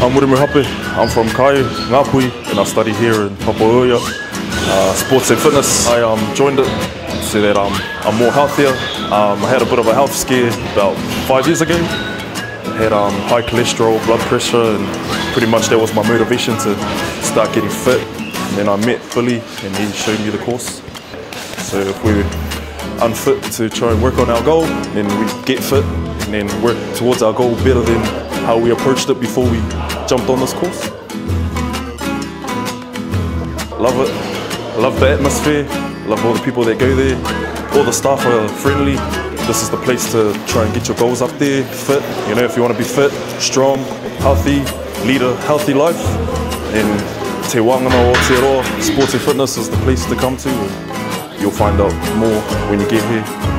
I'm Murimu Hape. I'm from Kai, Ngāpui, and I study here in Papaoia, sports and fitness. I joined it so that I'm more healthier. I had a bit of a health scare about 5 years ago. I had high cholesterol, blood pressure, and pretty much that was my motivation to start getting fit. And then I met Billy, and he showed me the course. So if we're unfit to try and work on our goal, then we get fit and then work towards our goal better than how we approached it before we jumped on this course. Love it. I love the atmosphere. I love all the people that go there. All the staff are friendly. This is the place to try and get your goals up there. Fit, you know, if you want to be fit, strong, healthy, lead a healthy life, then Te Wāngana o Te Roa Sports and Fitness is the place to come to. And you'll find out more when you get here.